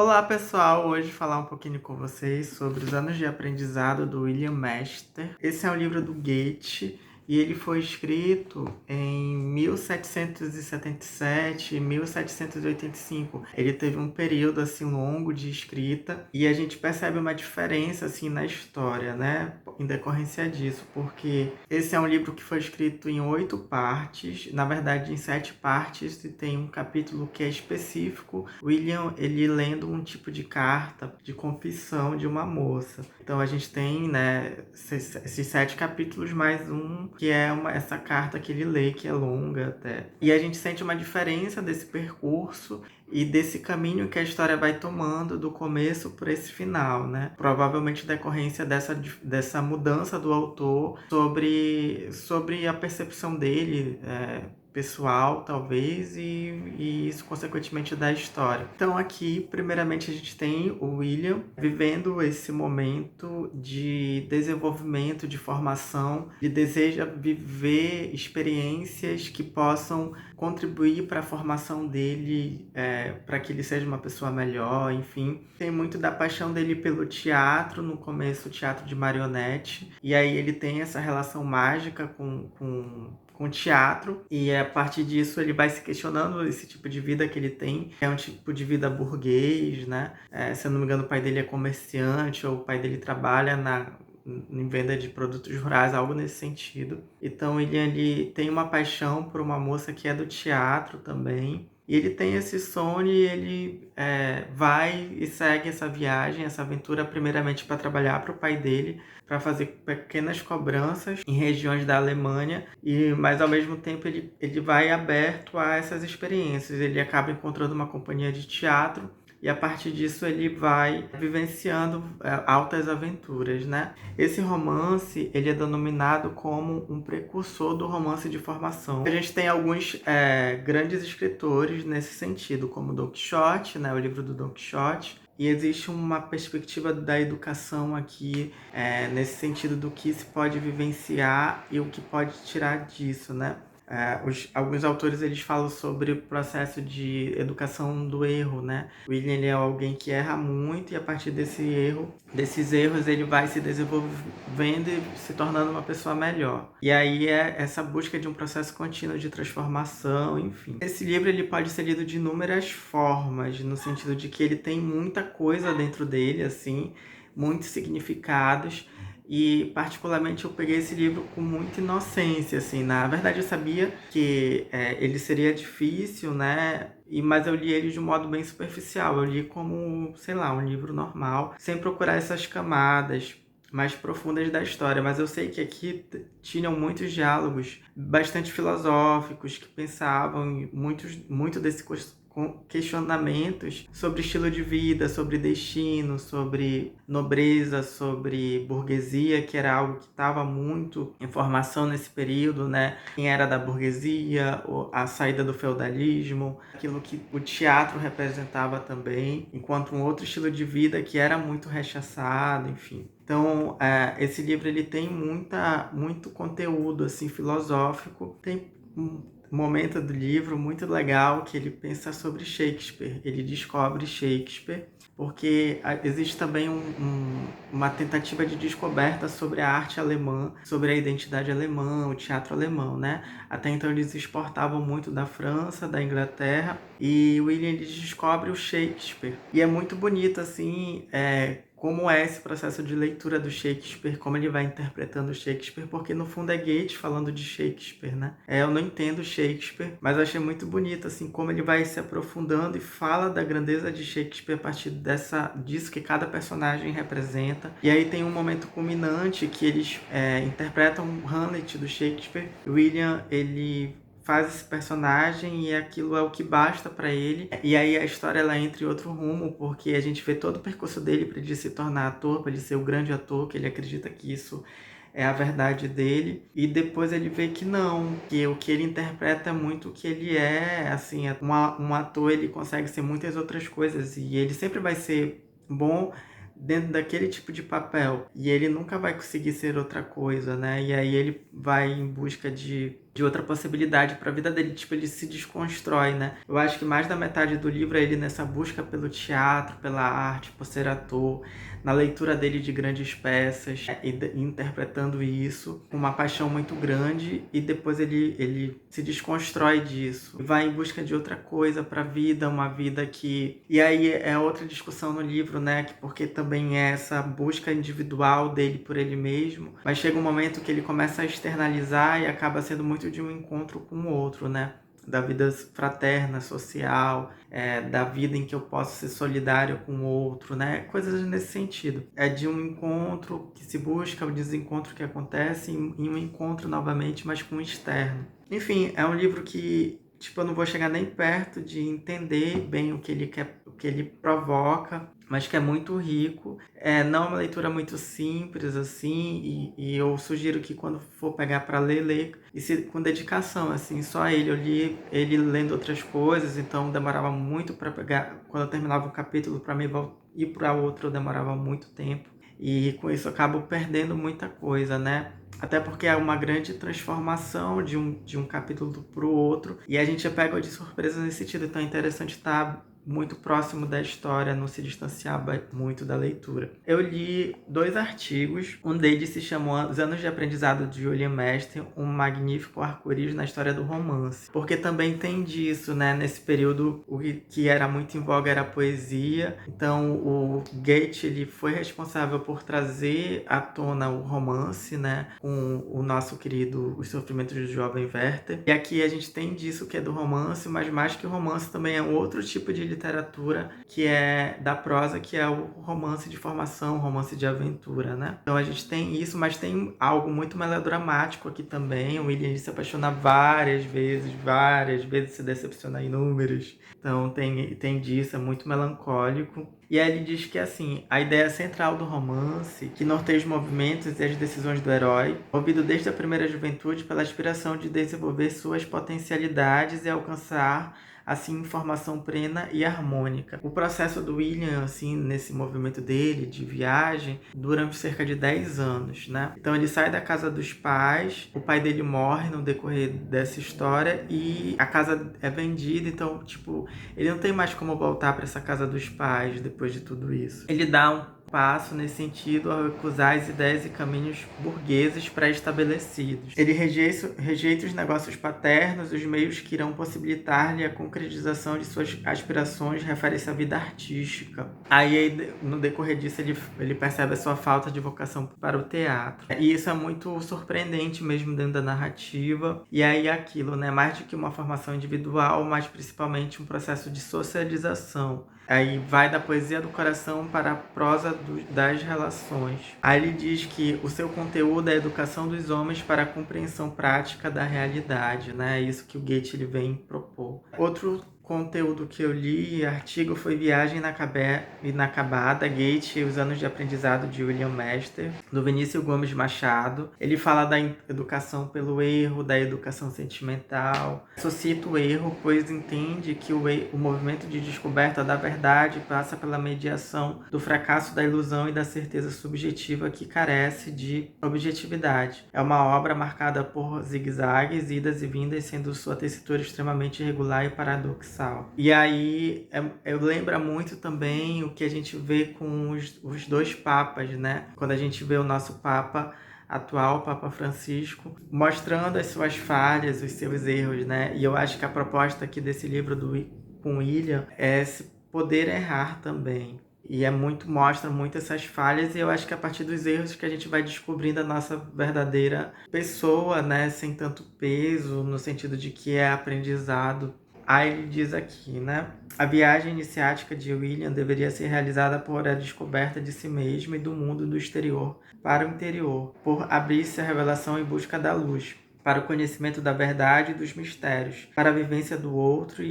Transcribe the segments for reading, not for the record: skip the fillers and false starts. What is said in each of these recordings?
Olá pessoal, hoje falar um pouquinho com vocês sobre os anos de aprendizado do William Mester. Esse é um livro do Goethe e ele foi escrito em 1777 e 1785. Ele teve um período assim longo de escrita e a gente percebe uma diferença assim na história, né? Em decorrência disso, porque esse é um livro que foi escrito em 8 partes, na verdade em 7 partes, e tem um capítulo que é específico. William, ele lendo um tipo de carta de confissão de uma moça. Então a gente tem, né, esses 7 capítulos mais um, que é essa carta que ele lê, que é longa até. E a gente sente uma diferença desse percurso e desse caminho que a história vai tomando do começo por esse final, né? Provavelmente decorrência dessa mudança do autor sobre a percepção dele, pessoal, talvez, e isso, consequentemente, da história. Então, aqui, primeiramente, a gente tem o William vivendo esse momento de desenvolvimento, de formação, de deseja viver experiências que possam contribuir para a formação dele, para que ele seja uma pessoa melhor, enfim. Tem muito da paixão dele pelo teatro, no começo, o teatro de marionete, e aí ele tem essa relação mágica com o teatro, e a partir disso ele vai se questionando esse tipo de vida que ele tem, é um tipo de vida burguês, né? Se eu não me engano, o pai dele é comerciante, ou o pai dele trabalha em venda de produtos rurais, algo nesse sentido. Então ele tem uma paixão por uma moça que é do teatro também, e ele tem esse sonho e ele vai e segue essa viagem, essa aventura, primeiramente para trabalhar para o pai dele, para fazer pequenas cobranças em regiões da Alemanha, mas ao mesmo tempo ele vai aberto a essas experiências. Ele acaba encontrando uma companhia de teatro e a partir disso ele vai vivenciando altas aventuras, né? Esse romance, ele é denominado como um precursor do romance de formação. A gente tem alguns grandes escritores nesse sentido, como Don Quixote, né? O livro do Don Quixote. E existe uma perspectiva da educação aqui, nesse sentido do que se pode vivenciar e o que pode tirar disso, né? Alguns autores eles falam sobre o processo de educação do erro, né? O William, ele é alguém que erra muito e a partir desses erros, ele vai se desenvolvendo e se tornando uma pessoa melhor. E aí é essa busca de um processo contínuo de transformação, enfim. Esse livro ele pode ser lido de inúmeras formas, no sentido de que ele tem muita coisa dentro dele, assim, muitos significados. E particularmente eu peguei esse livro com muita inocência, assim. Na verdade eu sabia que ele seria difícil, né? Mas eu li ele de um modo bem superficial. Eu li como, sei lá, um livro normal, sem procurar essas camadas mais profundas da história. Mas eu sei que aqui tinham muitos diálogos bastante filosóficos, que pensavam em muito desse questionamentos sobre estilo de vida, sobre destino, sobre nobreza, sobre burguesia, que era algo que estava muito em formação nesse período, né? Quem era da burguesia, a saída do feudalismo, aquilo que o teatro representava também, enquanto um outro estilo de vida que era muito rechaçado, enfim. Então, esse livro ele tem muito conteúdo assim filosófico, tem um momento do livro muito legal que ele pensa sobre Shakespeare. Ele descobre Shakespeare porque existe também uma tentativa de descoberta sobre a arte alemã, sobre a identidade alemã, o teatro alemão, né? Até então eles exportavam muito da França, da Inglaterra, e William ele descobre o Shakespeare. E é muito bonito, assim, como é esse processo de leitura do Shakespeare, como ele vai interpretando o Shakespeare, porque no fundo é Goethe falando de Shakespeare, né? Eu não entendo Shakespeare, mas eu achei muito bonito, assim, como ele vai se aprofundando e fala da grandeza de Shakespeare a partir disso que cada personagem representa. E aí tem um momento culminante que eles interpretam o Hamlet do Shakespeare. William, ele faz esse personagem e aquilo é o que basta para ele. E aí a história ela entra em outro rumo, porque a gente vê todo o percurso dele para ele se tornar ator, para ele ser o grande ator, que ele acredita que isso é a verdade dele. E depois ele vê que não, que o que ele interpreta é muito o que ele é. Assim, um ator ele consegue ser muitas outras coisas e ele sempre vai ser bom dentro daquele tipo de papel, e ele nunca vai conseguir ser outra coisa, né? E aí ele vai em busca de de outra possibilidade para a vida dele, tipo, ele se desconstrói, né? Eu acho que mais da metade do livro é ele nessa busca pelo teatro, pela arte, por ser ator, na leitura dele de grandes peças, e interpretando isso com uma paixão muito grande, e depois ele se desconstrói disso, vai em busca de outra coisa para a vida, uma vida que... E aí é outra discussão no livro, né? Porque também é essa busca individual dele por ele mesmo, mas chega um momento que ele começa a externalizar e acaba sendo muito de um encontro com o outro, né? Da vida fraterna, social, da vida em que eu posso ser solidário com o outro, né? Coisas nesse sentido. É de um encontro que se busca, o desencontro que acontece, e um encontro novamente, mas com o externo. Enfim, é um livro que, tipo, eu não vou chegar nem perto de entender bem o que ele quer, o que ele provoca, mas que é muito rico. Não é uma leitura muito simples, assim, e eu sugiro que quando for pegar para ler com dedicação, assim, só ele. Eu li ele lendo outras coisas, então demorava muito para pegar. Quando eu terminava um capítulo, para mim ir para outro, demorava muito tempo. E com isso eu acabo perdendo muita coisa, né? Até porque é uma grande transformação de um capítulo para o outro, e a gente é pego de surpresa nesse sentido. Então é interessante estar muito próximo da história, não se distanciar muito da leitura. Eu li 2 artigos, um deles se chamou Os Anos de Aprendizado de William Master, um magnífico arco-íris na história do romance. Porque também tem disso, né? Nesse período, o que era muito em voga era a poesia. Então o Goethe, ele foi responsável por trazer à tona o romance, né? Com o nosso querido Os Sofrimentos do Jovem Werther. E aqui a gente tem disso que é do romance, mas mais que o romance também é um outro tipo de literatura, que é da prosa, que é o romance de formação, o romance de aventura, né? Então a gente tem isso, mas tem algo muito melodramático aqui também. O William se apaixona várias vezes, se decepciona inúmeras. Então tem disso, é muito melancólico. E aí ele diz que, assim, a ideia central do romance, que norteia os movimentos e as decisões do herói, movido desde a primeira juventude pela aspiração de desenvolver suas potencialidades e alcançar, assim, formação plena e harmônica. O processo do William, assim, nesse movimento dele de viagem, dura cerca de 10 anos, né? Então ele sai da casa dos pais, o pai dele morre no decorrer dessa história e a casa é vendida, então, tipo, ele não tem mais como voltar para essa casa dos pais depois de tudo isso. Ele dá um passo nesse sentido ao recusar as ideias e caminhos burgueses pré-estabelecidos. Ele rejeita os negócios paternos, os meios que irão possibilitar-lhe a concretização de suas aspirações referem-se à vida artística. Aí, no decorrer disso, ele percebe a sua falta de vocação para o teatro. E isso é muito surpreendente mesmo dentro da narrativa. E aí aquilo, né? Mais do que uma formação individual, mas principalmente um processo de socialização. Aí vai da poesia do coração para a prosa das relações. Aí ele diz que o seu conteúdo é a educação dos homens para a compreensão prática da realidade, né? É isso que o Goethe ele vem propor. Outro conteúdo que eu li, artigo, foi Viagem Inacabada, Goethe e os Anos de Aprendizado de William Master, do Vinícius Gomes Machado. Ele fala da educação pelo erro, da educação sentimental. Suscita o erro, pois entende que o movimento de descoberta da verdade passa pela mediação do fracasso da ilusão e da certeza subjetiva que carece de objetividade. É uma obra marcada por zigue-zagues, idas e vindas, sendo sua tessitura extremamente irregular e paradoxal. E aí lembra muito também o que a gente vê com os 2 papas, né? Quando a gente vê o nosso papa atual, Papa Francisco, mostrando as suas falhas, os seus erros, né? E eu acho que a proposta aqui desse livro com William é se poder errar também. E mostra muito essas falhas, e eu acho que a partir dos erros que a gente vai descobrindo a nossa verdadeira pessoa, né? Sem tanto peso, no sentido de que é aprendizado. Aí ele diz aqui, né? A viagem iniciática de William deveria ser realizada por a descoberta de si mesmo e do mundo do exterior para o interior, por abrir-se à revelação em busca da luz, para o conhecimento da verdade e dos mistérios, para a vivência do outro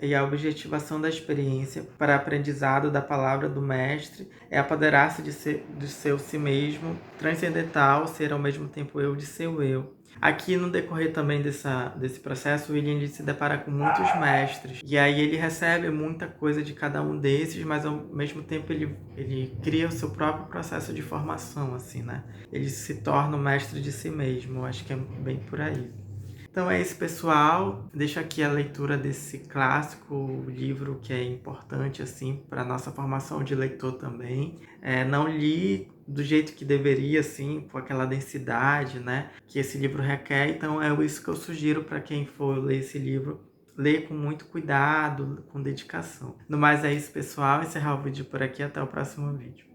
e a objetivação da experiência, para o aprendizado da palavra do mestre, é apoderar-se de seu si mesmo, transcendental, ser ao mesmo tempo eu de seu eu. Aqui no decorrer também desse processo, o William se depara com muitos mestres. E aí ele recebe muita coisa de cada um desses, mas ao mesmo tempo ele cria o seu próprio processo de formação, assim, né? Ele se torna o mestre de si mesmo. Eu acho que é bem por aí. Então é isso, pessoal. Deixo aqui a leitura desse clássico livro que é importante assim para nossa formação de leitor também. Não li do jeito que deveria, assim, com aquela densidade, né, que esse livro requer. Então é isso que eu sugiro para quem for ler esse livro, ler com muito cuidado, com dedicação. No mais é isso, pessoal. Encerrar o vídeo por aqui. Até o próximo vídeo.